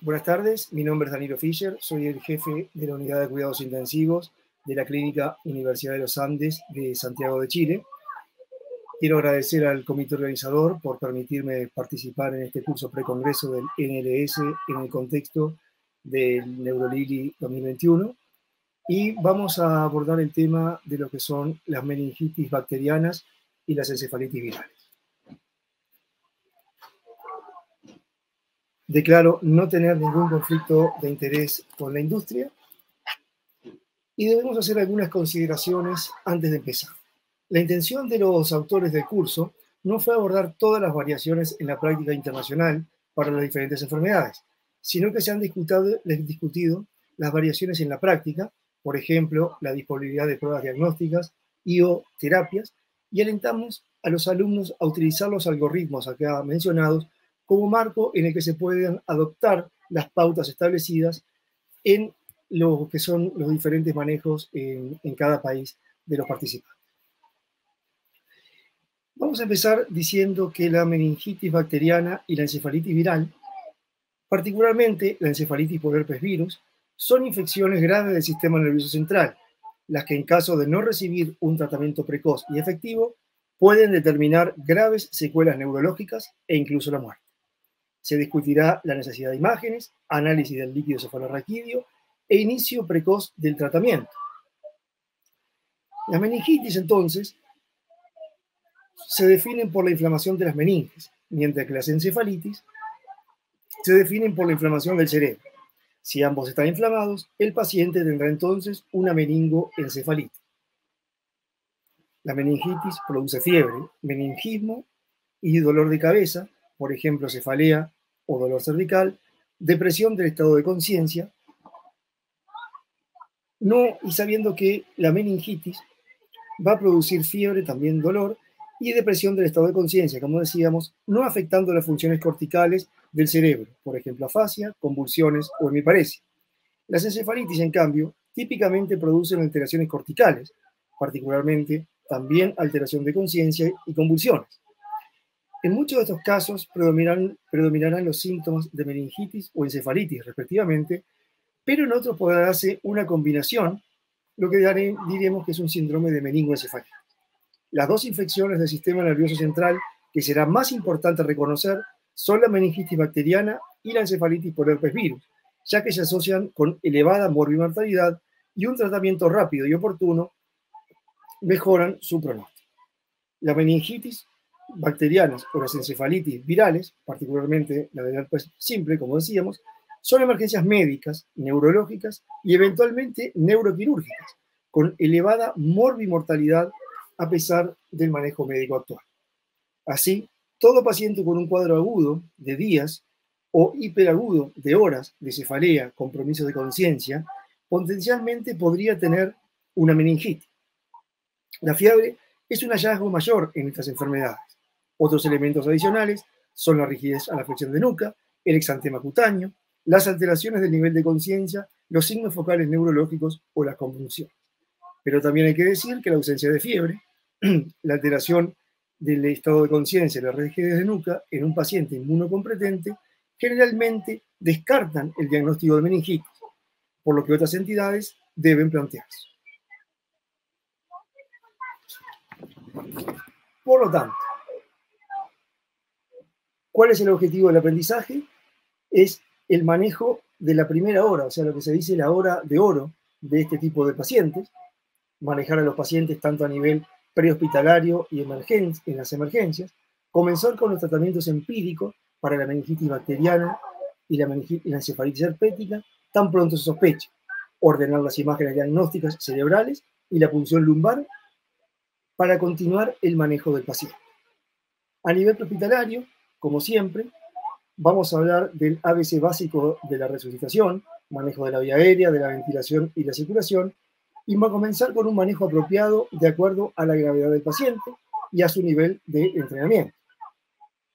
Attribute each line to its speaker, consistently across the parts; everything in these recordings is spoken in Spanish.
Speaker 1: Buenas tardes, mi nombre es Danilo Fischer, soy el jefe de la Unidad de Cuidados Intensivos de la Clínica Universidad de los Andes de Santiago de Chile. Quiero agradecer al comité organizador por permitirme participar en este curso precongreso del NLS en el contexto del Neurolili 2021 y vamos a abordar el tema de lo que son las meningitis bacterianas y las encefalitis virales. Declaro no tener ningún conflicto de interés con la industria y debemos hacer algunas consideraciones antes de empezar. La intención de los autores del curso no fue abordar todas las variaciones en la práctica internacional para las diferentes enfermedades, sino que se han discutido las variaciones en la práctica, por ejemplo, la disponibilidad de pruebas diagnósticas y o terapias, y alentamos a los alumnos a utilizar los algoritmos acá mencionados como marco en el que se puedan adoptar las pautas establecidas en lo que son los diferentes manejos en cada país de los participantes. Vamos a empezar diciendo que la meningitis bacteriana y la encefalitis viral, particularmente la encefalitis por herpes virus, son infecciones graves del sistema nervioso central, las que en caso de no recibir un tratamiento precoz y efectivo pueden determinar graves secuelas neurológicas e incluso la muerte. Se discutirá la necesidad de imágenes, análisis del líquido cefalorraquídeo e inicio precoz del tratamiento. Las meningitis, entonces, se definen por la inflamación de las meninges, mientras que las encefalitis se definen por la inflamación del cerebro. Si ambos están inflamados, el paciente tendrá entonces una meningoencefalitis. La meningitis produce fiebre, meningismo y dolor de cabeza, por ejemplo, cefalea o dolor cervical, depresión del estado de conciencia, y sabiendo que la meningitis va a producir fiebre, también dolor, y depresión del estado de conciencia, como decíamos, no afectando las funciones corticales del cerebro, por ejemplo, afasia, convulsiones o hemiparesia. Las encefalitis, en cambio, típicamente producen alteraciones corticales, particularmente también alteración de conciencia y convulsiones. En muchos de estos casos predominarán los síntomas de meningitis o encefalitis, respectivamente, pero en otros podrá darse una combinación, lo que diremos que es un síndrome de meningoencefalitis. Las dos infecciones del sistema nervioso central que será más importante reconocer son la meningitis bacteriana y la encefalitis por herpes virus, ya que se asocian con elevada morbimortalidad y un tratamiento rápido y oportuno mejoran su pronóstico. La meningitis bacterianas o las encefalitis virales, particularmente la del herpes simple, como decíamos, son emergencias médicas, neurológicas y eventualmente neuroquirúrgicas, con elevada morbimortalidad a pesar del manejo médico actual. Así, todo paciente con un cuadro agudo de días o hiperagudo de horas de cefalea, compromiso de conciencia, potencialmente podría tener una meningitis. La fiebre es un hallazgo mayor en estas enfermedades. Otros elementos adicionales son la rigidez a la flexión de nuca, el exantema cutáneo, las alteraciones del nivel de conciencia, los signos focales neurológicos o las convulsiones. Pero también hay que decir que la ausencia de fiebre, la alteración del estado de conciencia y la rigidez de nuca en un paciente inmunocompetente generalmente descartan el diagnóstico de meningitis, por lo que otras entidades deben plantearse. Por lo tanto, ¿cuál es el objetivo del aprendizaje? Es el manejo de la primera hora, o sea, lo que se dice la hora de oro de este tipo de pacientes, manejar a los pacientes tanto a nivel prehospitalario y en las emergencias, comenzar con los tratamientos empíricos para la meningitis bacteriana y la encefalitis herpética tan pronto se sospeche, ordenar las imágenes diagnósticas cerebrales y la punción lumbar para continuar el manejo del paciente. A nivel prehospitalario, como siempre, vamos a hablar del ABC básico de la resucitación, manejo de la vía aérea, de la ventilación y la circulación, y va a comenzar con un manejo apropiado de acuerdo a la gravedad del paciente y a su nivel de entrenamiento.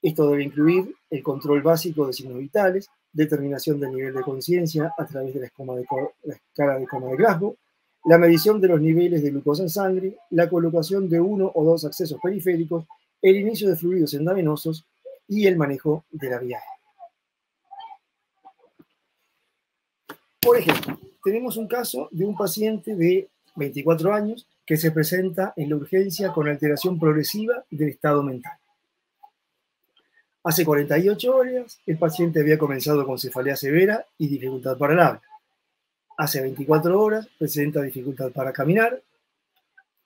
Speaker 1: Esto debe incluir el control básico de signos vitales, determinación del nivel de conciencia a través de la escala de coma de Glasgow, la medición de los niveles de glucosa en sangre, la colocación de 1 o 2 accesos periféricos, el inicio de fluidos endovenosos y el manejo de la vía aérea. Por ejemplo, tenemos un caso de un paciente de 24 años que se presenta en la urgencia con alteración progresiva del estado mental. Hace 48 horas, el paciente había comenzado con cefalea severa y dificultad para el habla. Hace 24 horas, presenta dificultad para caminar,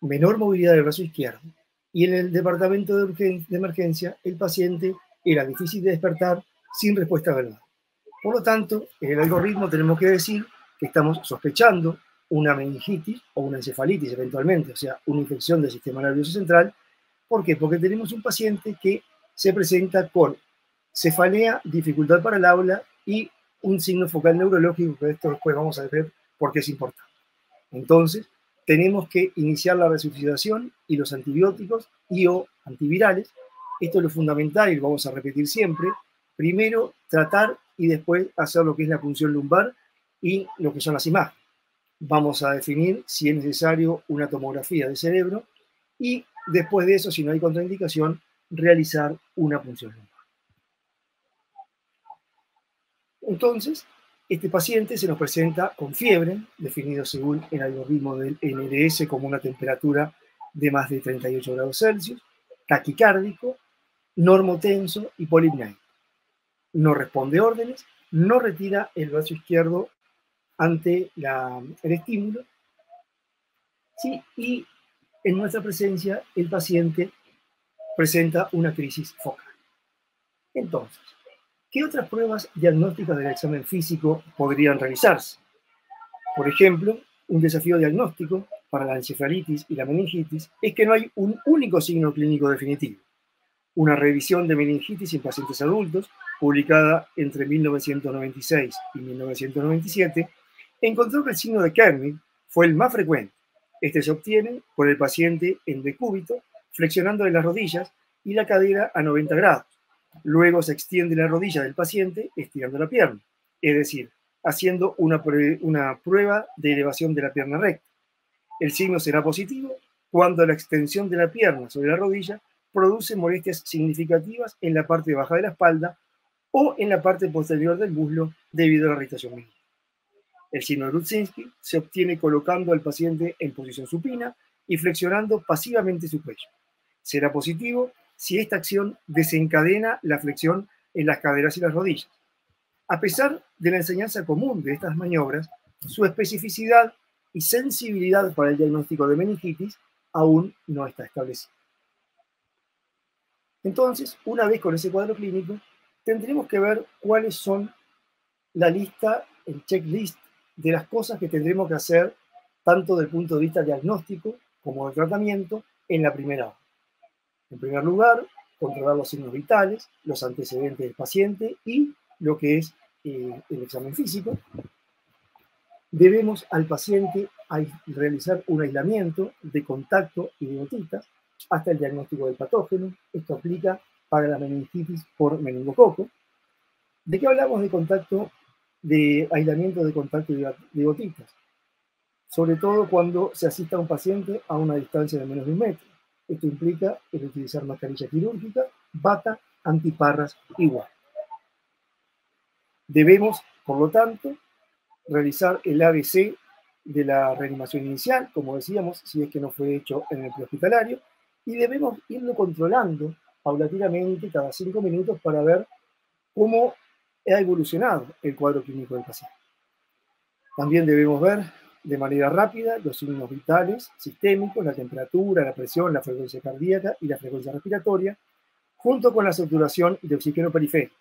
Speaker 1: menor movilidad del brazo izquierdo. Y en el departamento de emergencia, el paciente era difícil de despertar sin respuesta verbal. Por lo tanto, en el algoritmo tenemos que decir que estamos sospechando una meningitis o una encefalitis eventualmente, o sea, una infección del sistema nervioso central. ¿Por qué? Porque tenemos un paciente que se presenta con cefalea, dificultad para el habla y un signo focal neurológico, que esto después vamos a ver por qué es importante. Entonces, tenemos que iniciar la resucitación y los antibióticos y o antivirales. Esto es lo fundamental y lo vamos a repetir siempre. Primero, tratar y después hacer lo que es la punción lumbar y lo que son las imágenes. Vamos a definir si es necesario una tomografía de cerebro y después de eso, si no hay contraindicación, realizar una punción lumbar. Entonces, este paciente se nos presenta con fiebre, definido según el algoritmo del NRS como una temperatura de más de 38 grados Celsius, taquicárdico, normotenso y polipneico. No responde órdenes, no retira el brazo izquierdo ante el estímulo, ¿sí? Y en nuestra presencia el paciente presenta una crisis focal. Entonces, ¿qué otras pruebas diagnósticas del examen físico podrían realizarse? Por ejemplo, un desafío diagnóstico para la encefalitis y la meningitis es que no hay un único signo clínico definitivo. Una revisión de meningitis en pacientes adultos, publicada entre 1996 y 1997, encontró que el signo de Kernig fue el más frecuente. Este se obtiene por el paciente en decúbito, flexionando de las rodillas y la cadera a 90 grados. Luego se extiende la rodilla del paciente estirando la pierna, es decir, haciendo una prueba de elevación de la pierna recta. El signo será positivo cuando la extensión de la pierna sobre la rodilla produce molestias significativas en la parte baja de la espalda o en la parte posterior del muslo debido a la irritación mínima. El signo de Rudzinski se obtiene colocando al paciente en posición supina y flexionando pasivamente su cuello. Será positivo si esta acción desencadena la flexión en las caderas y las rodillas. A pesar de la enseñanza común de estas maniobras, su especificidad y sensibilidad para el diagnóstico de meningitis aún no está establecida. Entonces, una vez con ese cuadro clínico, tendremos que ver cuáles son la lista, el checklist de las cosas que tendremos que hacer, tanto desde el punto de vista diagnóstico como de tratamiento, en la primera hora. En primer lugar, controlar los signos vitales, los antecedentes del paciente y lo que es el examen físico. Debemos al paciente realizar un aislamiento de contacto y de gotitas hasta el diagnóstico del patógeno. Esto aplica para la meningitis por meningococo. ¿De qué hablamos de aislamiento de contacto de gotitas? Sobre todo cuando se asista a un paciente a una distancia de menos de 1 metro. Esto implica el utilizar mascarilla quirúrgica, bata, antiparras y guantes. Debemos, por lo tanto, realizar el ABC de la reanimación inicial, como decíamos, si es que no fue hecho en el prehospitalario, y debemos irlo controlando paulatinamente cada 5 minutos para ver cómo ha evolucionado el cuadro clínico del paciente. También debemos ver de manera rápida los signos vitales sistémicos, la temperatura, la presión, la frecuencia cardíaca y la frecuencia respiratoria, junto con la saturación de oxígeno periférico.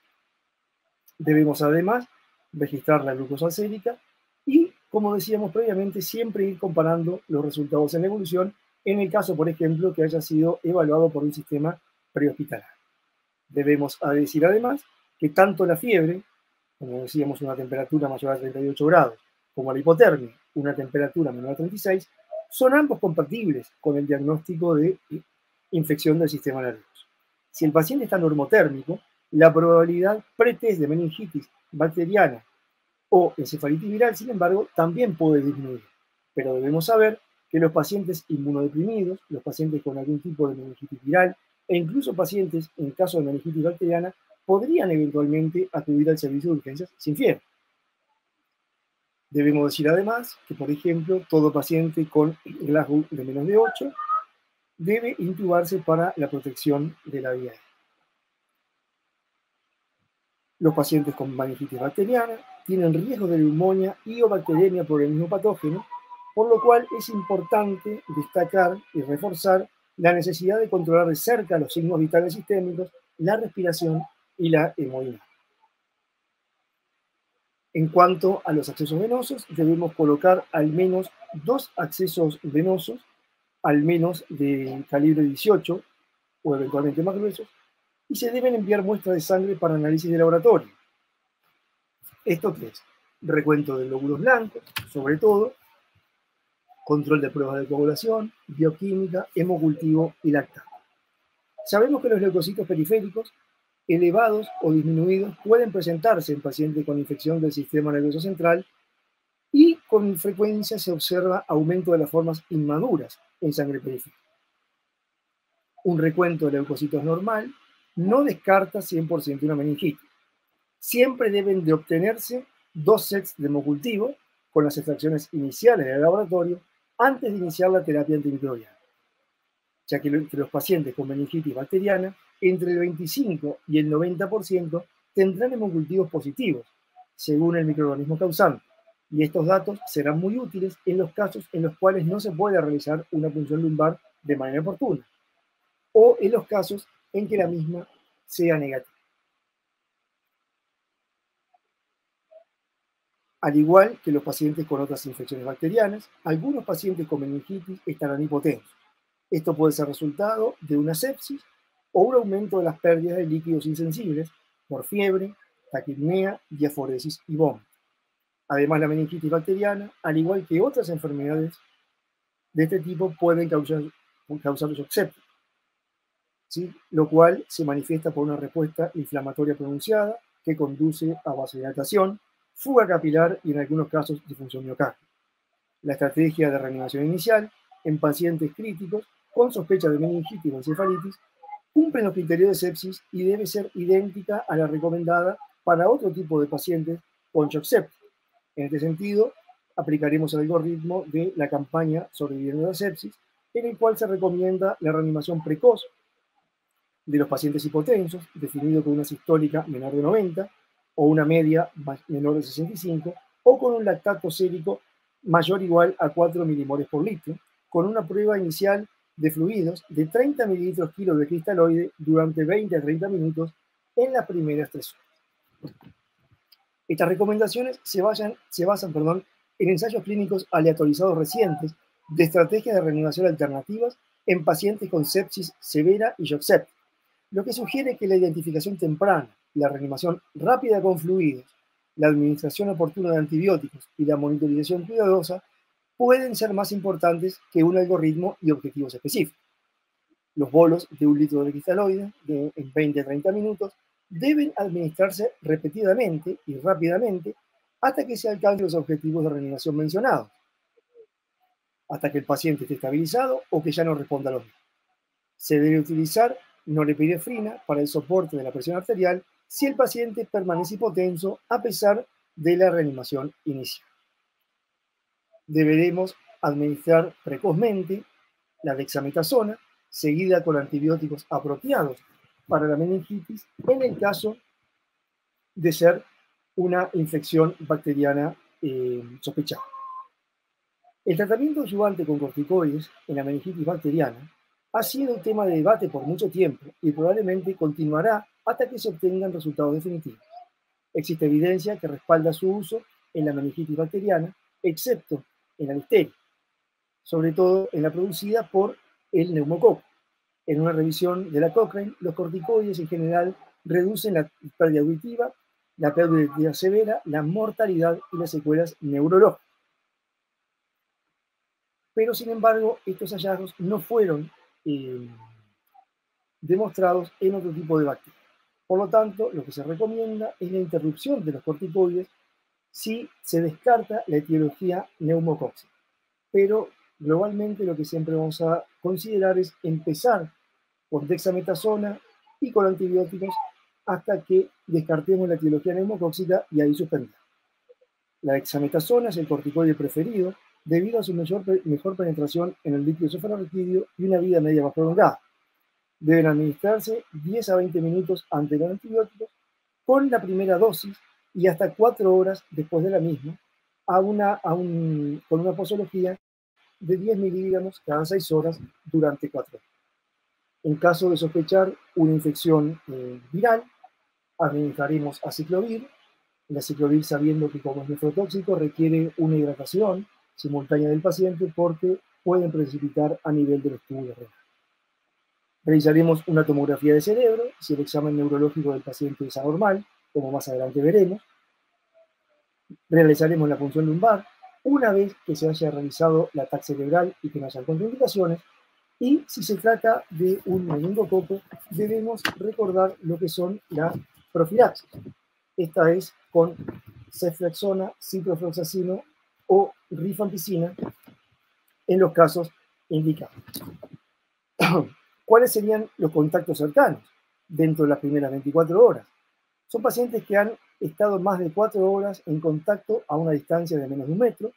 Speaker 1: Debemos además registrar la glucosa sérica y, como decíamos previamente, siempre ir comparando los resultados en evolución en el caso, por ejemplo, que haya sido evaluado por un sistema prehospitalario. Debemos decir además que tanto la fiebre, como decíamos, una temperatura mayor a 38 grados, como la hipotermia, una temperatura menor a 36, son ambos compatibles con el diagnóstico de infección del sistema nervioso. Si el paciente está normotérmico, la probabilidad pretest de meningitis bacteriana o encefalitis viral, sin embargo, también puede disminuir. Pero debemos saber que los pacientes inmunodeprimidos, los pacientes con algún tipo de meningitis viral e incluso pacientes en caso de meningitis bacteriana podrían eventualmente acudir al servicio de urgencias sin fiebre. Debemos decir además que, por ejemplo, todo paciente con Glasgow de menos de 8 debe intubarse para la protección de la vía aérea. Los pacientes con meningitis bacteriana tienen riesgo de neumonía y o bacteremia por el mismo patógeno, por lo cual es importante destacar y reforzar la necesidad de controlar de cerca los signos vitales sistémicos, la respiración y la hemodinamia. En cuanto a los accesos venosos, debemos colocar al menos 2 accesos venosos, al menos de calibre 18 o eventualmente más gruesos, y se deben enviar muestras de sangre para análisis de laboratorio. ¿Esto qué es? Recuento de glóbulos blancos, sobre todo, control de pruebas de coagulación, bioquímica, hemocultivo y lactato. Sabemos que los leucocitos periféricos elevados o disminuidos pueden presentarse en pacientes con infección del sistema nervioso central y con frecuencia se observa aumento de las formas inmaduras en sangre periférica. Un recuento de leucocitos normal no descarta 100% una meningitis. Siempre deben de obtenerse 2 sets de hemocultivo con las extracciones iniciales del laboratorio antes de iniciar la terapia antimicrobiana, ya que entre los pacientes con meningitis bacteriana, entre el 25 y el 90% tendrán hemocultivos positivos, según el microorganismo causante, y estos datos serán muy útiles en los casos en los cuales no se puede realizar una punción lumbar de manera oportuna, o en los casos en que la misma sea negativa. Al igual que los pacientes con otras infecciones bacterianas, algunos pacientes con meningitis estarán hipotensos. Esto puede ser resultado de una sepsis o un aumento de las pérdidas de líquidos insensibles por fiebre, taquipnea, diaforesis y vómito. Además, la meningitis bacteriana, al igual que otras enfermedades de este tipo, pueden causar shock séptico, ¿sí? Lo cual se manifiesta por una respuesta inflamatoria pronunciada que conduce a vasodilatación, fuga capilar y en algunos casos disfunción miocárdica. La estrategia de reanimación inicial en pacientes críticos con sospecha de meningitis o encefalitis cumple los criterios de sepsis y debe ser idéntica a la recomendada para otro tipo de pacientes con shock séptico. En este sentido, aplicaremos el algoritmo de la campaña Sobreviviendo a la sepsis, en el cual se recomienda la reanimación precoz de los pacientes hipotensos, definido con una sistólica menor de 90 o una media menor de 65, o con un lactato sérico mayor o igual a 4 milimoles por litro, con una prueba inicial de fluidos de 30 mililitros kilo de cristaloide durante 20 a 30 minutos en las primeras 3 horas. Estas recomendaciones se basan en ensayos clínicos aleatorizados recientes de estrategias de reanimación alternativas en pacientes con sepsis severa y shock séptico, lo que sugiere que la identificación temprana, la reanimación rápida con fluidos, la administración oportuna de antibióticos y la monitorización cuidadosa pueden ser más importantes que un algoritmo y objetivos específicos. Los bolos de 1 litro de cristaloide en 20 a 30 minutos deben administrarse repetidamente y rápidamente hasta que se alcancen los objetivos de reanimación mencionados, hasta que el paciente esté estabilizado o que ya no responda a los mismos. Se debe utilizar norepinefrina para el soporte de la presión arterial si el paciente permanece hipotenso a pesar de la reanimación inicial. Deberemos administrar precozmente la dexametasona, seguida con antibióticos apropiados para la meningitis en el caso de ser una infección bacteriana sospechada. El tratamiento adyuvante con corticoides en la meningitis bacteriana ha sido un tema de debate por mucho tiempo y probablemente continuará hasta que se obtengan resultados definitivos. Existe evidencia que respalda su uso en la meningitis bacteriana, excepto en la listeria, sobre todo en la producida por el neumococo. En una revisión de la Cochrane, los corticoides en general reducen la pérdida auditiva, la pérdida severa, la mortalidad y las secuelas neurológicas. Pero, sin embargo, estos hallazgos no fueron demostrados en otro tipo de bacterias. Por lo tanto, lo que se recomienda es la interrupción de los corticoides si se descarta la etiología neumocóxica. Pero globalmente lo que siempre vamos a considerar es empezar con dexametasona y con antibióticos hasta que descartemos la etiología neumocóxica y ahí suspendemos. La dexametasona es el corticoide preferido debido a su mejor penetración en el líquido cefalorraquídeo y una vida media más prolongada. Deben administrarse 10 a 20 minutos antes de los antibióticos con la primera dosis y hasta 4 horas después de la misma, con una posología de 10 miligramos cada 6 horas durante 4 horas. En caso de sospechar una infección viral, administraremos aciclovir. El aciclovir, sabiendo que como es nefrotóxico, requiere una hidratación simultánea del paciente porque pueden precipitar a nivel de los tubos renales. Realizaremos una tomografía de cerebro si el examen neurológico del paciente es anormal, como más adelante veremos. Realizaremos la punción lumbar una vez que se haya realizado la TAC cerebral y que no haya contraindicaciones. Y si se trata de un meningococo, debemos recordar lo que son la profilaxis. Esta es con ceftriaxona, ciprofloxacino o rifampicina en los casos indicados. ¿Cuáles serían los contactos cercanos dentro de las primeras 24 horas? Son pacientes que han estado más de 4 horas en contacto a una distancia de menos de 1 metro.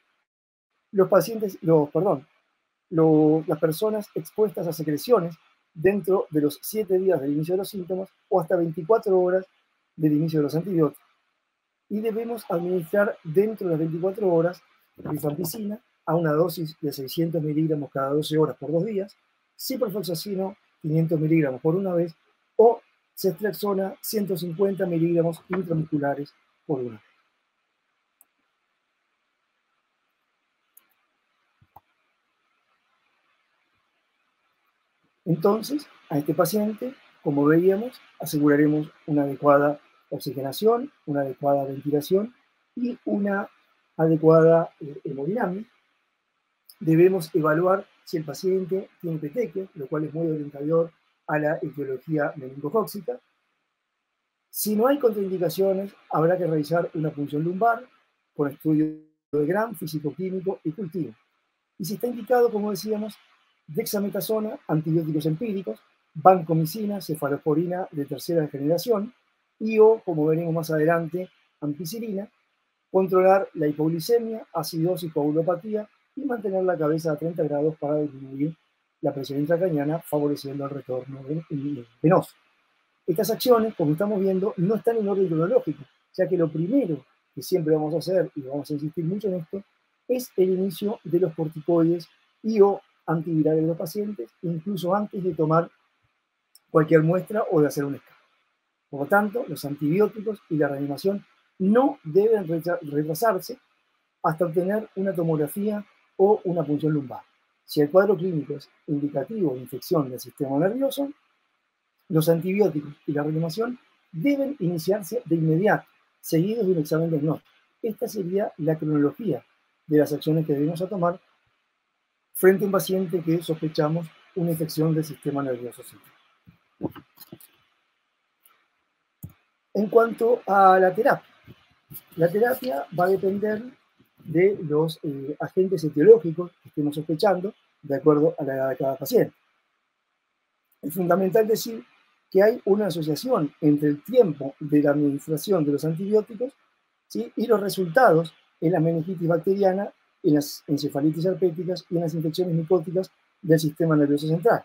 Speaker 1: Las personas expuestas a secreciones dentro de los 7 días del inicio de los síntomas o hasta 24 horas del inicio de los antibióticos. Y debemos administrar dentro de las 24 horas rifampicina a una dosis de 600 miligramos cada 12 horas por 2 días, ciprofloxacino 500 miligramos por una vez o ceftriaxona 150 miligramos intramusculares por una vez. Entonces, a este paciente, como veíamos, aseguraremos una adecuada oxigenación, una adecuada ventilación y una adecuada hemodinámica. Debemos evaluar si el paciente tiene petequias, lo cual es muy orientador a la etiología meningocóxica. Si no hay contraindicaciones, habrá que realizar una punción lumbar con estudio de Gram, físico-químico y cultivo. Y si está indicado, como decíamos, dexametasona, antibióticos empíricos, vancomicina, cefalosporina de tercera generación, y o, como veremos más adelante, ampicilina, controlar la hipoglicemia, acidosis, coagulopatía y mantener la cabeza a 30 grados para disminuir la presión intracraniana, favoreciendo el retorno venoso. Estas acciones, como estamos viendo, no están en orden cronológico, ya que lo primero que siempre vamos a hacer, y vamos a insistir mucho en esto, es el inicio de los corticoides y o antivirales de los pacientes, incluso antes de tomar cualquier muestra o de hacer un escáner. Por lo tanto, los antibióticos y la reanimación no deben retrasarse hasta obtener una tomografía o una punción lumbar. Si el cuadro clínico es indicativo de infección del sistema nervioso, los antibióticos y la reanimación deben iniciarse de inmediato, seguidos de un examen diagnóstico. Esta sería la cronología de las acciones que debemos tomar frente a un paciente que sospechamos una infección del sistema nervioso central. En cuanto a la terapia va a depender de los agentes etiológicos que estemos sospechando de acuerdo a la edad de cada paciente. Es fundamental decir que hay una asociación entre el tiempo de la administración de los antibióticos, ¿sí?, y los resultados en la meningitis bacteriana, en las encefalitis herpéticas y en las infecciones micóticas del sistema nervioso central.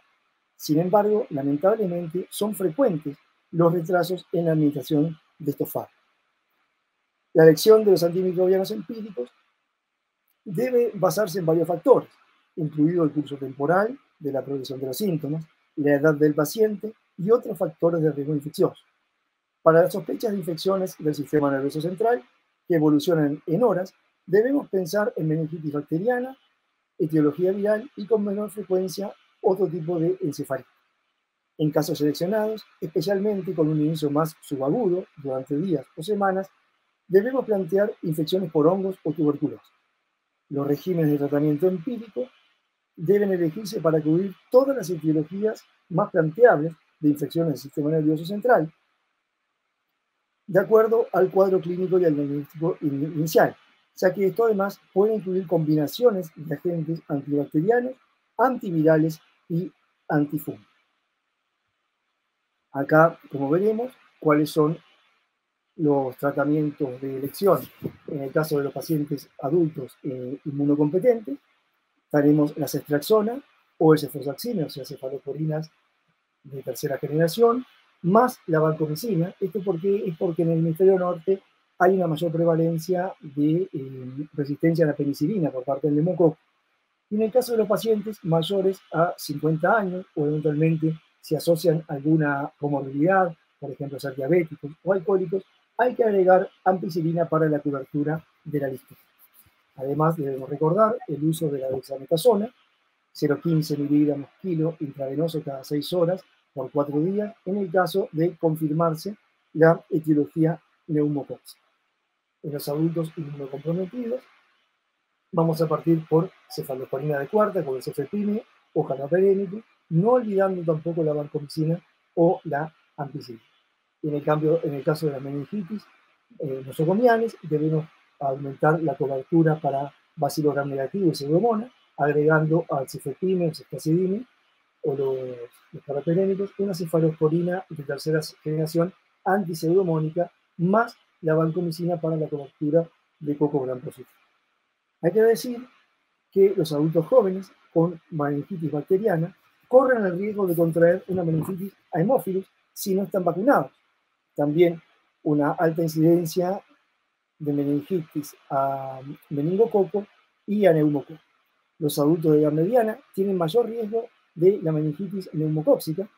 Speaker 1: Sin embargo, lamentablemente, son frecuentes los retrasos en la administración de estos fármacos. La elección de los antimicrobianos empíricos debe basarse en varios factores, incluido el curso temporal de la progresión de los síntomas, la edad del paciente y otros factores de riesgo infeccioso. Para las sospechas de infecciones del sistema nervioso central que evolucionan en horas, debemos pensar en meningitis bacteriana, etiología viral y con menor frecuencia otro tipo de encefalitis. En casos seleccionados, especialmente con un inicio más subagudo durante días o semanas, debemos plantear infecciones por hongos o tuberculosis. Los regímenes de tratamiento empírico deben elegirse para cubrir todas las etiologías más planteables de infecciones del sistema nervioso central, de acuerdo al cuadro clínico y al diagnóstico inicial, ya que esto además puede incluir combinaciones de agentes antibacterianos, antivirales y antifúngicos. Acá, como veremos, cuáles son los tratamientos de elección en el caso de los pacientes adultos inmunocompetentes, tenemos la ceftriaxona o el cefosaxime, o sea, cefaloporinas de tercera generación, más la vancomicina. Esto es porque en el hemisferio norte hay una mayor prevalencia de resistencia a la penicilina por parte del neumococo. Y en el caso de los pacientes mayores a 50 años o eventualmente si asocian alguna comorbilidad, por ejemplo, ser diabéticos o alcohólicos, hay que agregar ampicilina para la cobertura de la lista. Además, debemos recordar el uso de la dexametasona, 0,15 miligramos kilo intravenoso cada 6 horas por 4 días, en el caso de confirmarse la etiología neumocóxica. En los adultos inmunocomprometidos, vamos a partir por cefalosporina de cuarta, con el cefepime o haloperidol, no olvidando tampoco la vancomicina o la ampicilina. En el caso de las meningitis nosocomiales, debemos aumentar la cobertura para bacilo gram negativo y pseudomonas, agregando al cefepime, el ceftazidime o los carbapenémicos una cefalosporina de tercera generación antipseudomónica más la vancomicina para la cobertura de coco gram positivo. Hay que decir que los adultos jóvenes con meningitis bacteriana corren el riesgo de contraer una meningitis a hemófilos si no están vacunados. También una alta incidencia de meningitis a meningococo y a neumococo. Los adultos de edad mediana tienen mayor riesgo de la meningitis neumocóxica,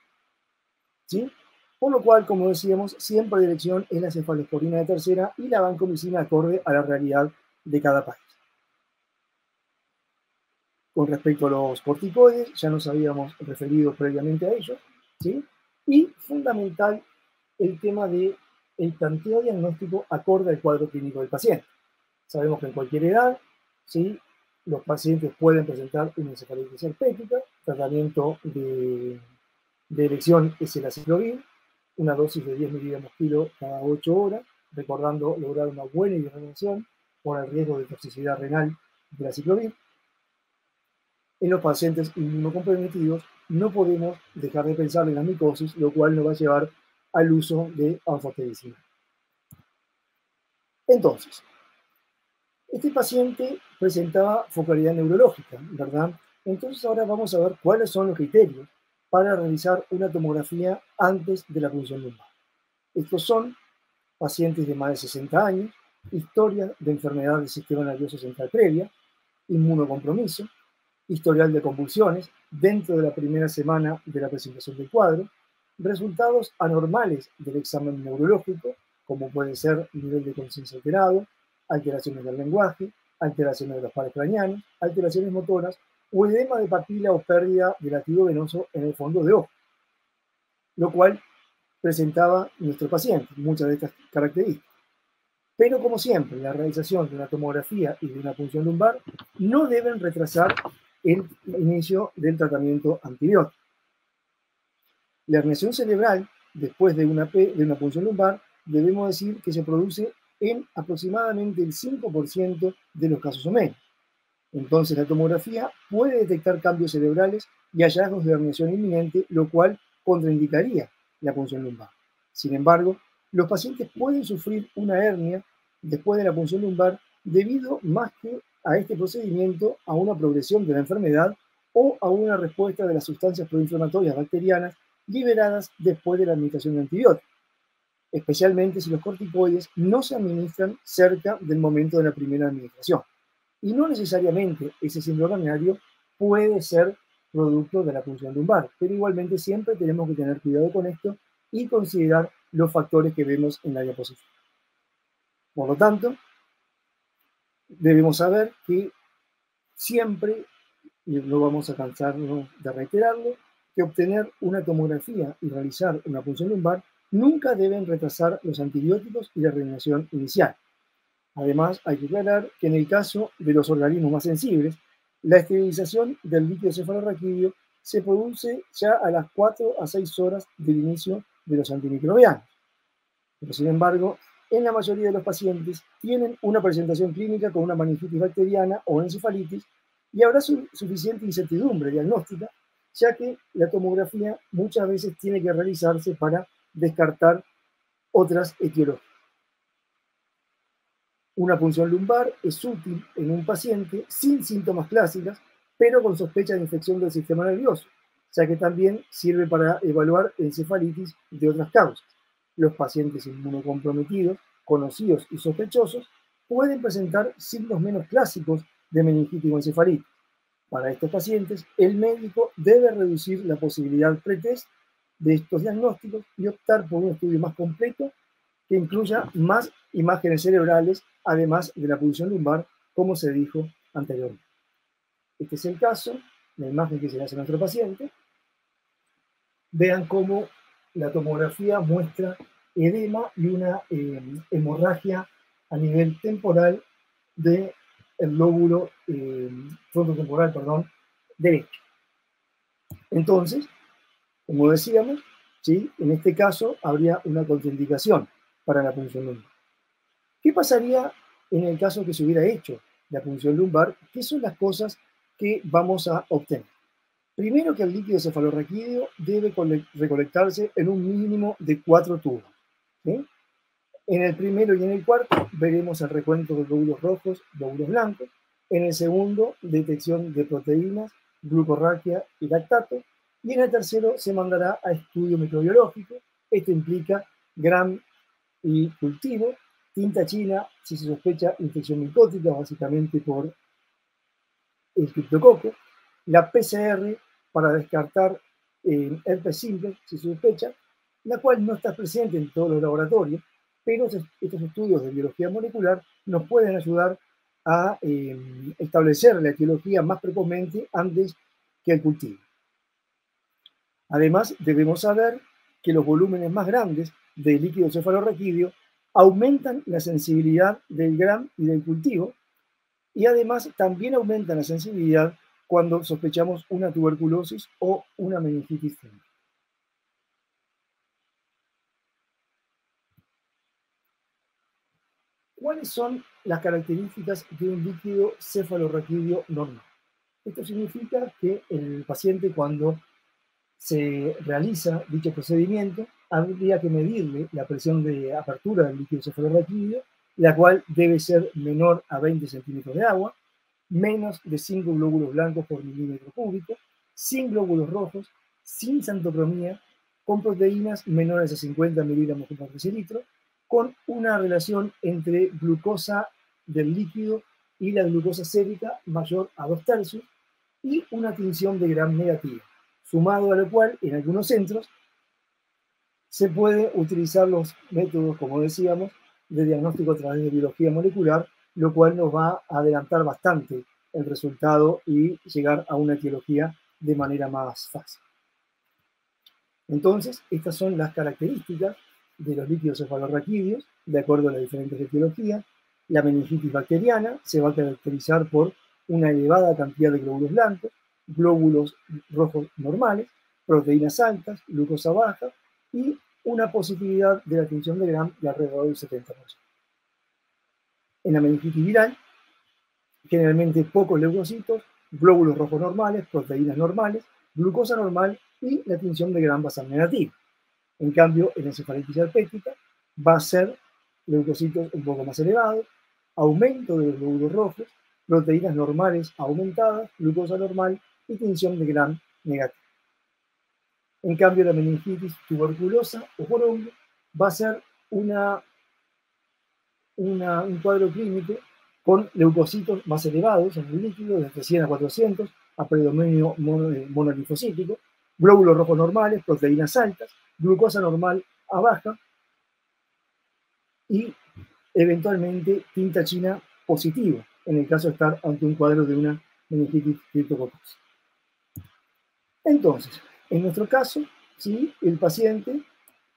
Speaker 1: ¿sí? Por lo cual, como decíamos, siempre la elección es la cefalosporina de tercera y la vancomicina acorde a la realidad de cada país. Con respecto a los corticoides, ya nos habíamos referido previamente a ellos, ¿sí? Y fundamental el tema del planteo diagnóstico acorde al cuadro clínico del paciente. Sabemos que en cualquier edad, ¿sí?, los pacientes pueden presentar una encefalitis herpética. Tratamiento de elección es el aciclovir, una dosis de 10 miligramos kilo cada 8 horas, recordando lograr una buena hidratación por el riesgo de toxicidad renal del aciclovir. En los pacientes inmunocomprometidos no podemos dejar de pensar en la micosis, lo cual nos va a llevar al uso de anfotericina. Entonces, este paciente presentaba focalidad neurológica, ¿verdad? Entonces ahora vamos a ver cuáles son los criterios para realizar una tomografía antes de la punción lumbar. Estos son pacientes de más de 60 años, historia de enfermedad del sistema nervioso central previa, inmunocompromiso, historial de convulsiones dentro de la primera semana de la presentación del cuadro, resultados anormales del examen neurológico, como puede ser nivel de conciencia alterado, alteraciones del lenguaje, alteraciones de los pares craneanos, alteraciones motoras o edema de papila o pérdida de latido venoso en el fondo de ojo, lo cual presentaba nuestro paciente, muchas de estas características. Pero como siempre, la realización de una tomografía y de una punción lumbar no deben retrasar el inicio del tratamiento antibiótico. La herniación cerebral, después de una punción lumbar, debemos decir que se produce en aproximadamente el 5% de los casos o menos. Entonces, la tomografía puede detectar cambios cerebrales y hallazgos de herniación inminente, lo cual contraindicaría la punción lumbar. Sin embargo, los pacientes pueden sufrir una hernia después de la punción lumbar debido más que a este procedimiento a una progresión de la enfermedad o a una respuesta de las sustancias proinflamatorias bacterianas liberadas después de la administración de antibióticos, especialmente si los corticoides no se administran cerca del momento de la primera administración. Y no necesariamente ese síndrome herniario puede ser producto de la punción lumbar, pero igualmente siempre tenemos que tener cuidado con esto y considerar los factores que vemos en la diapositiva. Por lo tanto, debemos saber que siempre, y no vamos a cansarnos de reiterarlo, que obtener una tomografía y realizar una punción lumbar nunca deben retrasar los antibióticos y la reanimación inicial. Además, hay que aclarar que en el caso de los organismos más sensibles, la esterilización del líquido cefalorraquídeo se produce ya a las 4 a 6 horas del inicio de los antimicrobianos. Pero, sin embargo, en la mayoría de los pacientes tienen una presentación clínica con una meningitis bacteriana o encefalitis y habrá suficiente incertidumbre diagnóstica, ya que la tomografía muchas veces tiene que realizarse para descartar otras etiologías. Una punción lumbar es útil en un paciente sin síntomas clásicos, pero con sospecha de infección del sistema nervioso, ya que también sirve para evaluar encefalitis de otras causas. Los pacientes inmunocomprometidos, conocidos y sospechosos, pueden presentar signos menos clásicos de meningitis o encefalitis. Para estos pacientes, el médico debe reducir la posibilidad pretest de estos diagnósticos y optar por un estudio más completo que incluya más imágenes cerebrales, además de la punción lumbar, como se dijo anteriormente. Este es el caso, la imagen que se le hace a nuestro paciente. Vean cómo la tomografía muestra edema y una hemorragia a nivel temporal del lóbulo frontotemporal, derecho. Entonces, como decíamos, ¿sí? En este caso habría una contraindicación para la punción lumbar. ¿Qué pasaría en el caso que se hubiera hecho la punción lumbar? ¿Qué son las cosas que vamos a obtener? Primero, que el líquido cefalorraquídeo debe recolectarse en un mínimo de 4 tubos, ¿sí? En el primero y en el cuarto veremos el recuento de glóbulos rojos, glóbulos blancos. En el segundo, detección de proteínas, glucorraquia y lactato. Y en el tercero se mandará a estudio microbiológico. Esto implica Gram y cultivo, tinta china si se sospecha infección micótica, básicamente por el criptococo, la PCR para descartar herpes simple si se sospecha, la cual no está presente en todos los laboratorios, pero estos estudios de biología molecular nos pueden ayudar a establecer la etiología más precozmente antes que el cultivo. Además, debemos saber que los volúmenes más grandes de líquido cefalorraquídeo aumentan la sensibilidad del Gram y del cultivo, y además también aumentan la sensibilidad cuando sospechamos una tuberculosis o una meningitis fúngica. ¿Cuáles son las características de un líquido cefalorraquídeo normal? Esto significa que el paciente, cuando se realiza dicho procedimiento, habría que medirle la presión de apertura del líquido cefalorraquídeo, la cual debe ser menor a 20 centímetros de agua, menos de 5 glóbulos blancos por milímetro cúbico, sin glóbulos rojos, sin santocromía, con proteínas menores a 50 miligramos por decilitro, con una relación entre glucosa del líquido y la glucosa sérica mayor a 2/3 y una tinción de Gram negativa, sumado a lo cual en algunos centros se puede utilizar los métodos, como decíamos, de diagnóstico a través de biología molecular, lo cual nos va a adelantar bastante el resultado y llegar a una etiología de manera más fácil. Entonces, estas son las características de los líquidos cefalorraquídeos, de acuerdo a las diferentes etiologías. La meningitis bacteriana se va a caracterizar por una elevada cantidad de glóbulos blancos, glóbulos rojos normales, proteínas altas, glucosa baja y una positividad de la tinción de Gram de alrededor del 70%. En la meningitis viral, generalmente pocos leucocitos, glóbulos rojos normales, proteínas normales, glucosa normal y la tinción de Gram basal negativa. En cambio, en la encefalitis herpética va a ser leucocitos un poco más elevados, aumento de los glóbulos rojos, proteínas normales aumentadas, glucosa normal y tinción de Gram negativa. En cambio, la meningitis tuberculosa o por hongo va a ser un cuadro clínico con leucocitos más elevados en el líquido, desde 100 a 400, a predominio monolinfocítico, glóbulos rojos normales, proteínas altas, glucosa normal a baja y eventualmente tinta china positiva, en el caso de estar ante un cuadro de una meningitis criptococcus. Entonces, en nuestro caso, ¿sí? El paciente,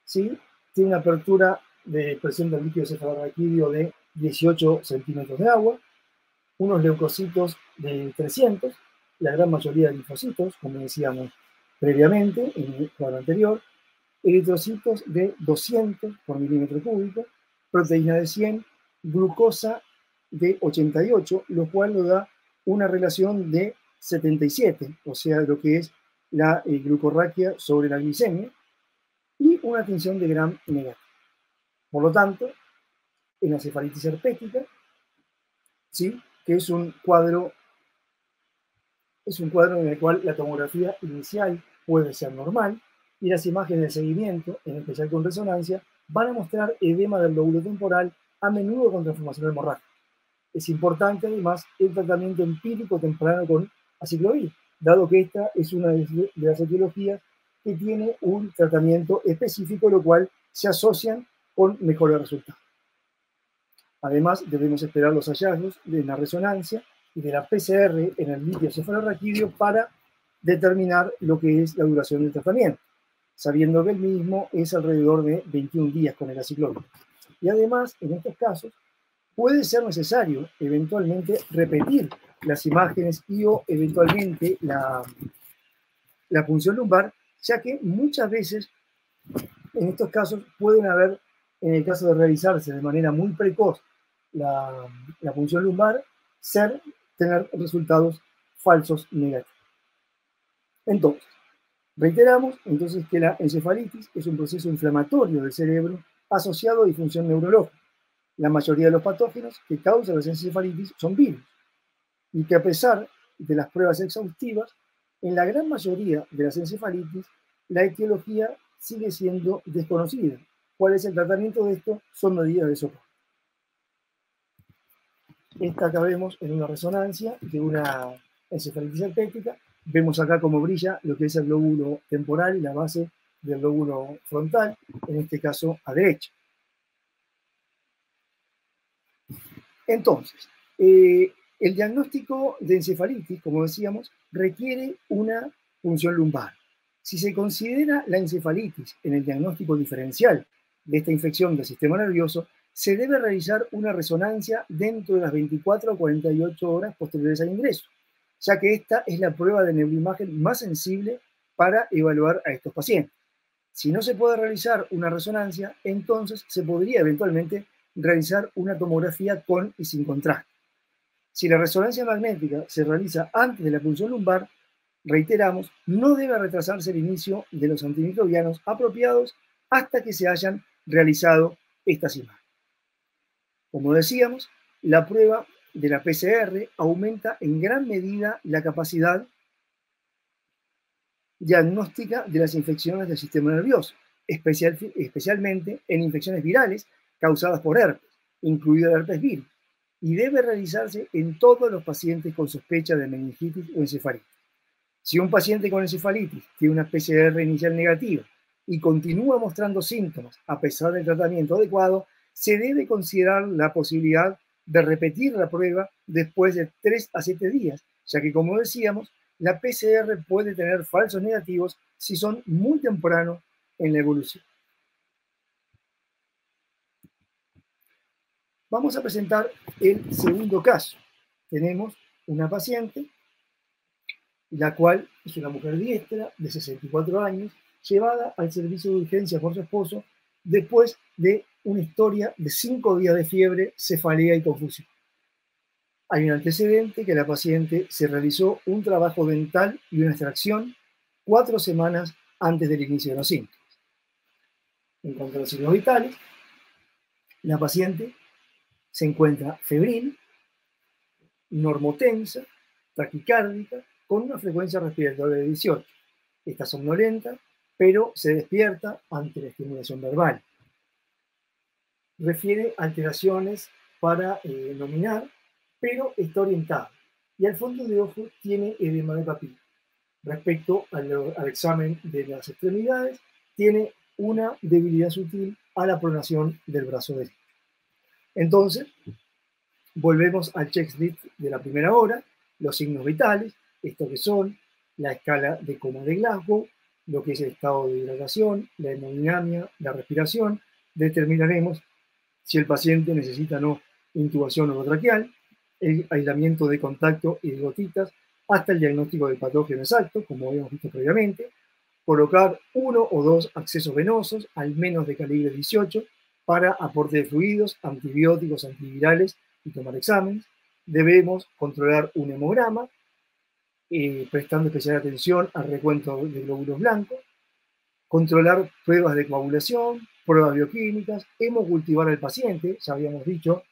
Speaker 1: ¿sí? Tiene una apertura de presión del líquido cefalorraquídeo de 18 centímetros de agua, unos leucocitos de 300, la gran mayoría de linfocitos, como decíamos previamente en el cuadro anterior, eritrocitos de 200 por milímetro cúbico, proteína de 100, glucosa de 88, lo cual nos da una relación de 77, o sea, lo que es la glucorraquia sobre la glicemia, y una tinción de Gram negativa. Por lo tanto, en la cefalitis herpética ¿sí? Que es un cuadro en el cual la tomografía inicial puede ser normal y las imágenes de seguimiento, en especial con resonancia, van a mostrar edema del lóbulo temporal, a menudo con transformación hemorrágica. Es importante además el tratamiento empírico temprano con aciclovir, dado que esta es una de las etiologías que tiene un tratamiento específico, lo cual se asocian con mejores resultados. Además, debemos esperar los hallazgos de la resonancia y de la PCR en el litio cefalorraquídeo para determinar lo que es la duración del tratamiento, sabiendo que el mismo es alrededor de 21 días con el aciclovir. Y además, en estos casos, puede ser necesario eventualmente repetir las imágenes y o eventualmente la punción lumbar, ya que muchas veces en estos casos pueden haber, en el caso de realizarse de manera muy precoz la punción lumbar, tener resultados falsos negativos. Entonces, reiteramos entonces que la encefalitis es un proceso inflamatorio del cerebro asociado a disfunción neurológica. La mayoría de los patógenos que causan las encefalitis son virus, y que a pesar de las pruebas exhaustivas, en la gran mayoría de las encefalitis, la etiología sigue siendo desconocida. ¿Cuál es el tratamiento de esto? Son medidas de soporte. Esta acá vemos en una resonancia de una encefalitis herpética. Vemos acá cómo brilla lo que es el lóbulo temporal y la base del lóbulo frontal, en este caso a derecha. Entonces, el diagnóstico de encefalitis, como decíamos, requiere una punción lumbar. Si se considera la encefalitis en el diagnóstico diferencial de esta infección del sistema nervioso, se debe realizar una resonancia dentro de las 24 a 48 horas posteriores al ingreso, ya que esta es la prueba de neuroimagen más sensible para evaluar a estos pacientes. Si no se puede realizar una resonancia, entonces se podría eventualmente realizar una tomografía con y sin contraste. Si la resonancia magnética se realiza antes de la punción lumbar, reiteramos, no debe retrasarse el inicio de los antimicrobianos apropiados hasta que se hayan realizado estas imágenes. Como decíamos, la prueba de la PCR aumenta en gran medida la capacidad diagnóstica de las infecciones del sistema nervioso, especialmente en infecciones virales causadas por herpes, incluido el herpes virus, y debe realizarse en todos los pacientes con sospecha de meningitis o encefalitis. Si un paciente con encefalitis tiene una PCR inicial negativa y continúa mostrando síntomas a pesar del tratamiento adecuado, se debe considerar la posibilidad de repetir la prueba después de 3 a 7 días, ya que, como decíamos, la PCR puede tener falsos negativos si son muy temprano en la evolución. Vamos a presentar el segundo caso. Tenemos una paciente, la cual es una mujer diestra de 64 años, llevada al servicio de urgencia por su esposo después de una historia de 5 días de fiebre, cefalea y confusión. Hay un antecedente que la paciente se realizó un trabajo dental y una extracción 4 semanas antes del inicio de los síntomas. En cuanto a los signos vitales, la paciente se encuentra febril, normotensa, taquicárdica, con una frecuencia respiratoria de 18. Está somnolenta, pero se despierta ante la estimulación verbal. Refiere alteraciones para nominar, pero está orientada. Y al fondo de ojo tiene edema de papila. Respecto al examen de las extremidades, tiene una debilidad sutil a la pronación del brazo derecho. Entonces, volvemos al checklist de la primera hora, los signos vitales, esto que son la escala de coma de Glasgow, lo que es el estado de hidratación, la hemodinamia, la respiración. Determinaremos si el paciente necesita o no intubación orotraqueal, el aislamiento de contacto y de gotitas, hasta el diagnóstico del patógeno exacto, como habíamos visto previamente, colocar 1 o 2 accesos venosos, al menos de calibre 18, para aporte de fluidos, antibióticos, antivirales y tomar exámenes. Debemos controlar un hemograma, prestando especial atención al recuento de glóbulos blancos, controlar pruebas de coagulación, pruebas bioquímicas, hemocultivar al paciente, ya habíamos dicho,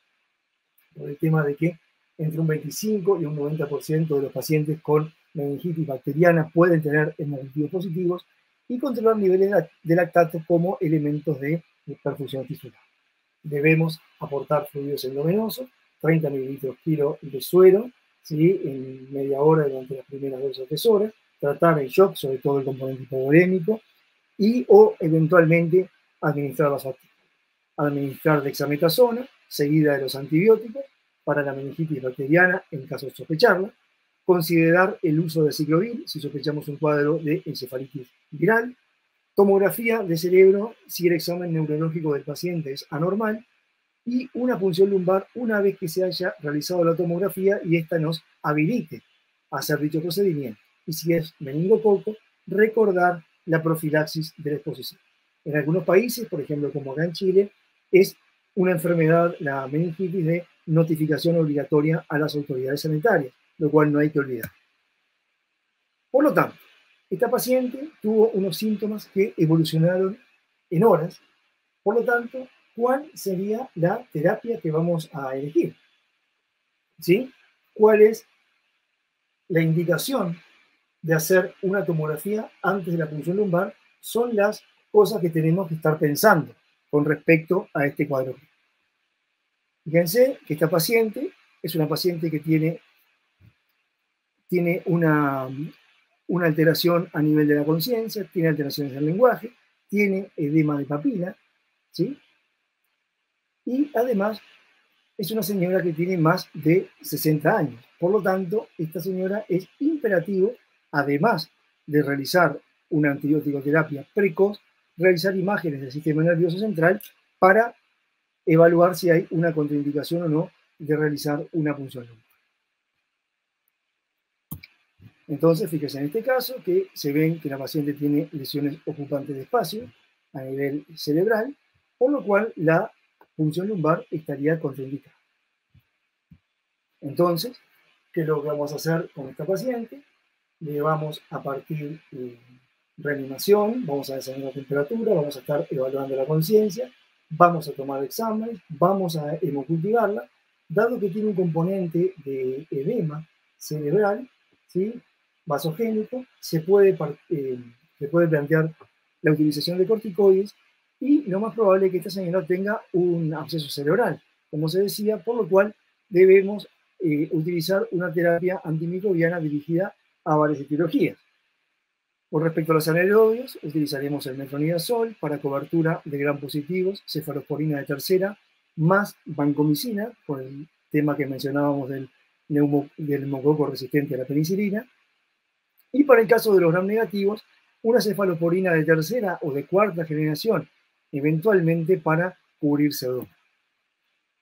Speaker 1: por el tema de que entre un 25 y un 90% de los pacientes con meningitis bacteriana pueden tener hemoglobinógenos positivos y controlar niveles de lactato como elementos de perfusión tisular. Debemos aportar fluidos endovenosos, 30 mililitros kilo de suero, ¿sí? En media hora durante las primeras 2 o 3 horas, tratar el shock, sobre todo el componente hipovolémico, y o eventualmente administrar vasoactivos. Administrar dexametasona, seguida de los antibióticos, para la meningitis bacteriana en caso de sospecharla, considerar el uso de ciclovir si sospechamos un cuadro de encefalitis viral, tomografía de cerebro si el examen neurológico del paciente es anormal y una punción lumbar una vez que se haya realizado la tomografía y esta nos habilite a hacer dicho procedimiento. Y si es meningococo, recordar la profilaxis de la exposición. En algunos países, por ejemplo como acá en Chile, es una enfermedad, la meningitis, de notificación obligatoria a las autoridades sanitarias, lo cual no hay que olvidar. Por lo tanto, esta paciente tuvo unos síntomas que evolucionaron en horas. Por lo tanto, ¿cuál sería la terapia que vamos a elegir? ¿Sí? ¿Cuál es la indicación de hacer una tomografía antes de la punción lumbar? Son las cosas que tenemos que estar pensando con respecto a este cuadro. Fíjense que esta paciente es una paciente que tiene una alteración a nivel de la conciencia, tiene alteraciones del lenguaje, tiene edema de papila, ¿sí? Y además es una señora que tiene más de 60 años. Por lo tanto, esta señora es imperativo, además de realizar una antibiótico-terapia precoz, realizar imágenes del sistema nervioso central para evaluar si hay una contraindicación o no de realizar una punción lumbar. Entonces, fíjense en este caso que se ven que la paciente tiene lesiones ocupantes de espacio a nivel cerebral, por lo cual la punción lumbar estaría contraindicada. Entonces, ¿qué es lo que vamos a hacer con esta paciente? Le vamos a partir reanimación, vamos a descender la temperatura, vamos a estar evaluando la conciencia, vamos a tomar exámenes, vamos a hemocultivarla, dado que tiene un componente de edema cerebral, ¿sí? Vasogénico, se puede plantear la utilización de corticoides y lo más probable es que esta señora tenga un absceso cerebral, como se decía, por lo cual debemos utilizar una terapia antimicrobiana dirigida a varias etiologías. Con respecto a los anaerobios, utilizaremos el metronidazol para cobertura de gram positivos, cefalosporina de tercera, más vancomicina, por el tema que mencionábamos del neumococo resistente a la penicilina. Y para el caso de los gram negativos, una cefalosporina de tercera o de cuarta generación, eventualmente para cubrir pseudoma.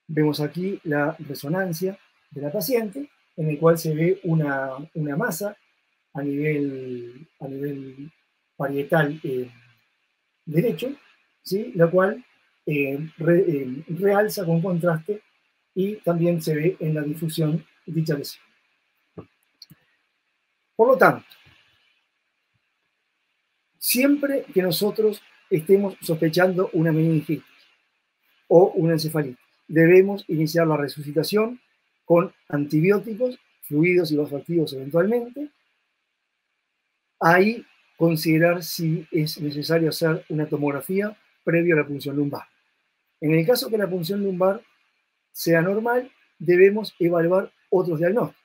Speaker 1: Vemos aquí la resonancia de la paciente, en el cual se ve una masa a nivel parietal derecho, ¿sí? La cual realza con contraste y también se ve en la difusión dicha lesión. Por lo tanto, siempre que nosotros estemos sospechando una meningitis o una encefalitis, debemos iniciar la resucitación con antibióticos, fluidos y vasoactivos eventualmente. Ahí considerar si es necesario hacer una tomografía previo a la punción lumbar. En el caso que la punción lumbar sea normal, debemos evaluar otros diagnósticos.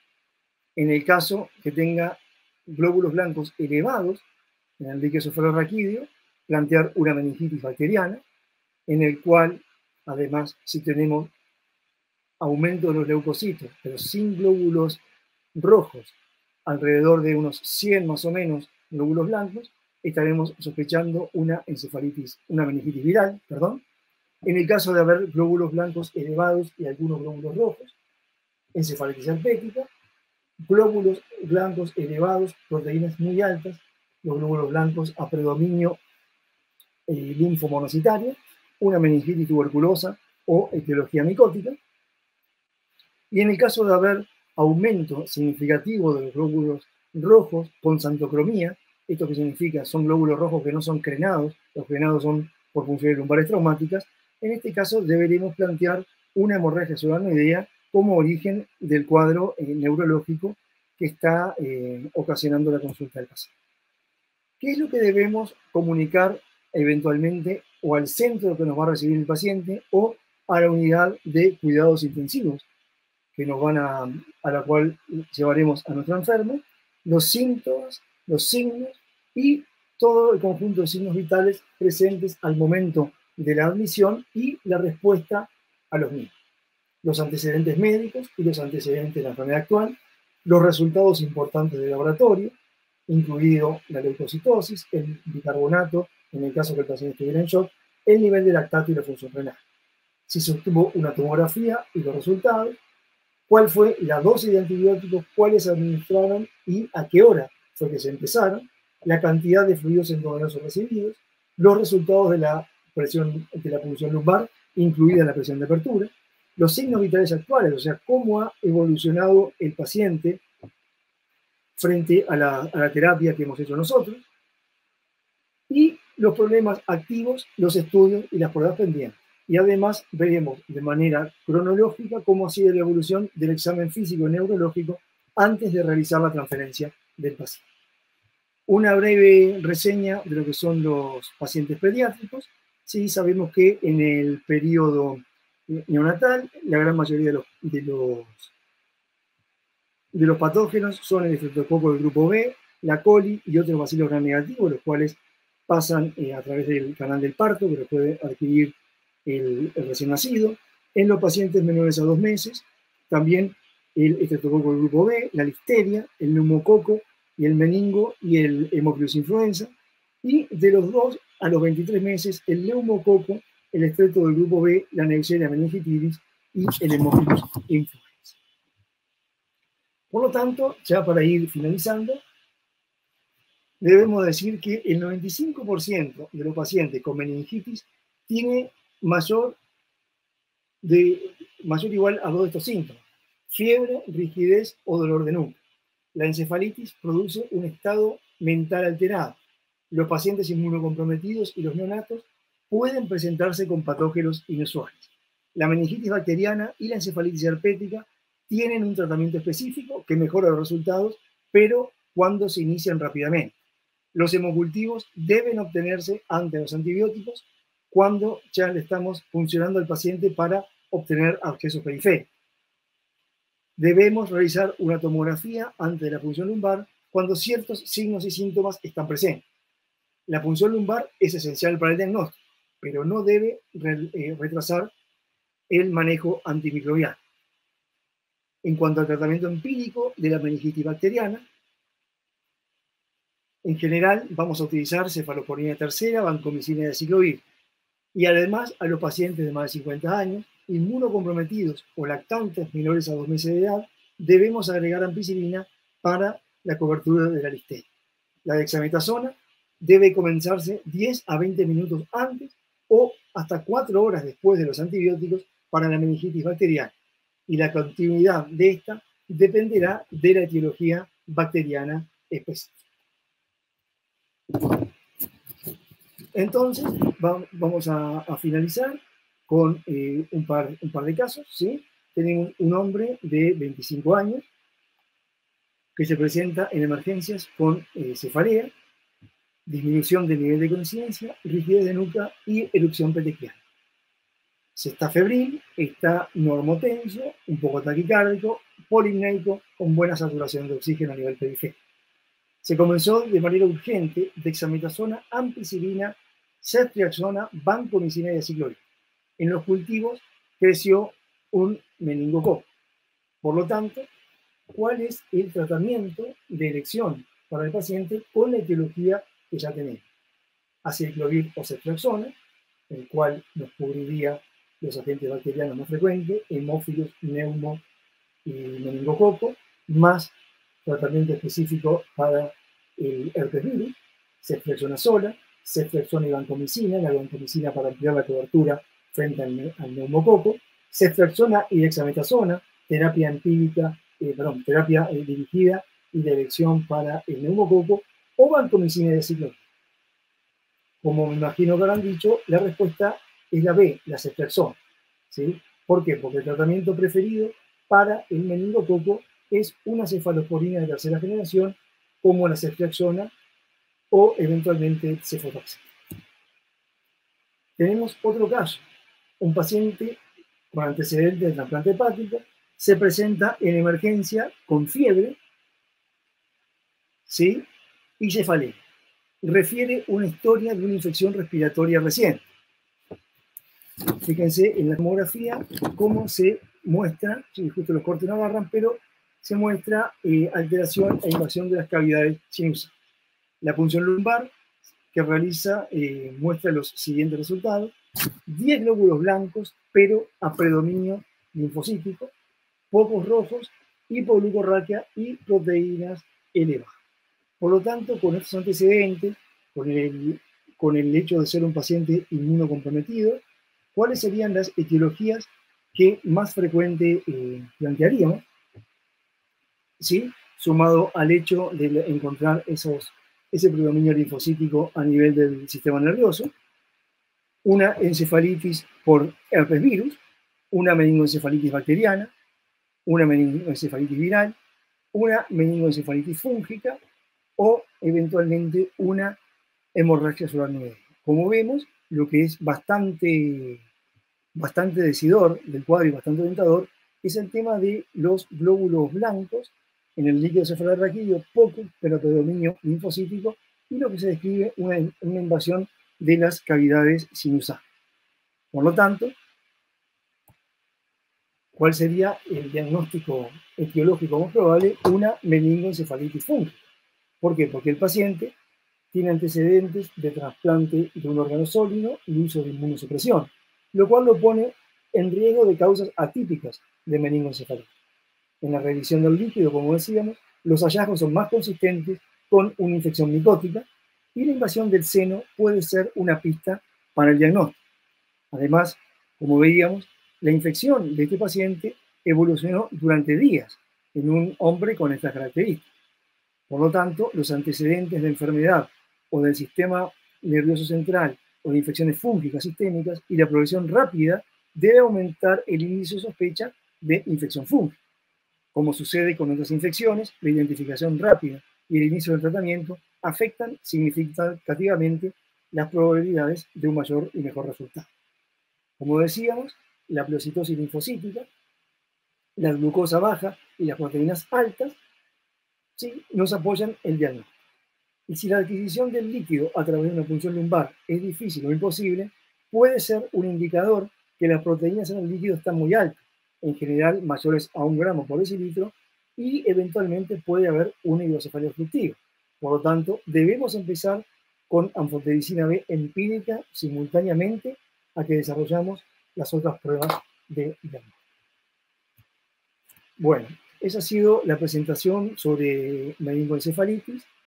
Speaker 1: En el caso que tenga glóbulos blancos elevados, en el líquido cefalorraquídeo, plantear una meningitis bacteriana, en el cual, además, si tenemos aumento de los leucocitos, pero sin glóbulos rojos, alrededor de unos 100 más o menos glóbulos blancos, estaremos sospechando una encefalitis, una meningitis viral, perdón. En el caso de haber glóbulos blancos elevados y algunos glóbulos rojos, encefalitis herpética, glóbulos blancos elevados, proteínas muy altas, los glóbulos blancos a predominio linfomonocitaria, una meningitis tuberculosa o etiología micótica. Y en el caso de haber aumento significativo de los glóbulos rojos con xantocromía, ¿esto qué significa? Son glóbulos rojos que no son crenados, los crenados son por funciones lumbares traumáticas. En este caso deberemos plantear una hemorragia subaracnoidea como origen del cuadro neurológico que está ocasionando la consulta del paciente. ¿Qué es lo que debemos comunicar eventualmente o al centro que nos va a recibir el paciente o a la unidad de cuidados intensivos que nos van a la cual llevaremos a nuestro enfermo? Los síntomas, los signos y todo el conjunto de signos vitales presentes al momento de la admisión y la respuesta a los mismos. Los antecedentes médicos y los antecedentes de la enfermedad actual, los resultados importantes del laboratorio, incluido la leucocitosis, el bicarbonato, en el caso que el paciente estuviera en shock, el nivel de lactato y la función renal. Si se obtuvo una tomografía y los resultados, cuál fue la dosis de antibióticos, cuáles se administraron y a qué hora fue que se empezaron, la cantidad de fluidos endovenosos recibidos, los resultados de la presión, de la punción lumbar, incluida la presión de apertura, los signos vitales actuales, o sea, cómo ha evolucionado el paciente frente a la terapia que hemos hecho nosotros, y los problemas activos, los estudios y las pruebas pendientes. Y además veremos de manera cronológica cómo ha sido la evolución del examen físico y neurológico antes de realizar la transferencia del paciente. Una breve reseña de lo que son los pacientes pediátricos. Sí, sabemos que en el periodo neonatal la gran mayoría de los patógenos son el estreptococo del grupo B, la coli y otros bacilos gram negativos, los cuales pasan a través del canal del parto, que lo puede adquirir el recién nacido. En los pacientes menores a 2 meses, también el estreptococo del grupo B, la listeria, el neumococo y el meningo y el Haemophilus influenza. Y de los 2 a los 23 meses, el neumococo, el estrepto del grupo B, la Neisseria meningitidis y el Haemophilus influenza. Por lo tanto, ya para ir finalizando, debemos decir que el 95% de los pacientes con meningitis tiene mayor igual a 2 de estos síntomas: fiebre, rigidez o dolor de nuca. La encefalitis produce un estado mental alterado. Los pacientes inmunocomprometidos y los neonatos pueden presentarse con patógenos inusuales. La meningitis bacteriana y la encefalitis herpética tienen un tratamiento específico que mejora los resultados, pero cuando se inician rápidamente. Los hemocultivos deben obtenerse ante los antibióticos cuando ya le estamos funcionando al paciente para obtener acceso periférico. Debemos realizar una tomografía antes de la punción lumbar cuando ciertos signos y síntomas están presentes. La punción lumbar es esencial para el diagnóstico, pero no debe retrasar el manejo antimicrobiano. En cuanto al tratamiento empírico de la meningitis bacteriana, en general vamos a utilizar cefalosporina tercera, vancomicina y aciclovir. Y además a los pacientes de más de 50 años, inmunocomprometidos o lactantes menores a 2 meses de edad, debemos agregar ampicilina para la cobertura de la listeria. La dexametasona debe comenzarse 10 a 20 minutos antes o hasta 4 horas después de los antibióticos para la meningitis bacteriana. Y la continuidad de esta dependerá de la etiología bacteriana específica. Entonces, vamos a finalizar con un par de casos, ¿sí? Tenemos un hombre de 25 años que se presenta en emergencias con cefalea, disminución del nivel de conciencia, rigidez de nuca y erupción petequiana. Se está febril, está normotenso, un poco taquicárdico, polipneico, con buena saturación de oxígeno a nivel periférico. Se comenzó de manera urgente dexametasona, ampicilina, ceftriaxona, vancomicina y aciclovir. En los cultivos creció un meningococo. Por lo tanto, ¿cuál es el tratamiento de elección para el paciente con la etiología que ya tenemos? Aciclovir o ceftriaxona, el cual nos cubriría los agentes bacterianos más frecuentes, hemófilos, neumo y meningococo, más tratamiento específico para el herpes virus, ceftriaxona sola, ceftriaxona y vancomicina, la vancomicina para ampliar la cobertura frente al neumococo, ceftriaxona y dexametasona, terapia empírica, terapia dirigida y de elección para el neumococo, o vancomicina y aciclovir. Como me imagino que habrán dicho, la respuesta es la B, la ceftriaxona, ¿sí? ¿Por qué? Porque el tratamiento preferido para el meningococo es una cefalosporina de tercera generación, como la ceftriaxona o eventualmente cefotaxima. Tenemos otro caso, un paciente con antecedentes de trasplante hepático se presenta en emergencia con fiebre, ¿sí? Y cefalea. Refiere una historia de una infección respiratoria reciente. Fíjense en la tomografía cómo se muestra, si justo los cortes no agarran, pero se muestra alteración e invasión de las cavidades sinusales. La punción lumbar que realiza muestra los siguientes resultados: 10 glóbulos blancos, pero a predominio linfocítico, pocos rojos, hipoglucorraquia y proteínas elevadas. Por lo tanto, con estos antecedentes, con el hecho de ser un paciente inmunocomprometido, ¿cuáles serían las etiologías que más frecuente plantearíamos? ¿Sí? Sumado al hecho de encontrar ese predominio linfocítico a nivel del sistema nervioso, una encefalitis por herpes virus, una meningoencefalitis bacteriana, una meningoencefalitis viral, una meningoencefalitis fúngica o eventualmente una hemorragia subaracnoidea. Como vemos, lo que es bastante decidor del cuadro y bastante orientador es el tema de los glóbulos blancos en el líquido cefalorraquídeo, poco, pero predominio linfocítico, y lo que se describe una invasión de las cavidades sinusales. Por lo tanto, ¿cuál sería el diagnóstico etiológico más probable? Una meningoencefalitis fúngica. ¿Por qué? Porque el paciente tiene antecedentes de trasplante de un órgano sólido y uso de inmunosupresión, lo cual lo pone en riesgo de causas atípicas de meningoencefalitis. En la revisión del líquido, como decíamos, los hallazgos son más consistentes con una infección micótica y la invasión del seno puede ser una pista para el diagnóstico. Además, como veíamos, la infección de este paciente evolucionó durante días en un hombre con estas características. Por lo tanto, los antecedentes de enfermedad o del sistema nervioso central o de infecciones fúngicas sistémicas y la progresión rápida debe aumentar el índice de sospecha de infección fúngica. Como sucede con otras infecciones, la identificación rápida y el inicio del tratamiento afectan significativamente las probabilidades de un mayor y mejor resultado. Como decíamos, la pleocitosis linfocítica, la glucosa baja y las proteínas altas, ¿sí?, nos apoyan el diagnóstico. Y si la adquisición del líquido a través de una punción lumbar es difícil o imposible, puede ser un indicador que las proteínas en el líquido están muy altas, en general mayores a 1 gramo por decilitro, y eventualmente puede haber una hidrocefalia obstructiva. Por lo tanto, debemos empezar con anfotericina B empírica simultáneamente a que desarrollamos las otras pruebas de diagnóstico. Bueno, esa ha sido la presentación sobre meningoencefalitis.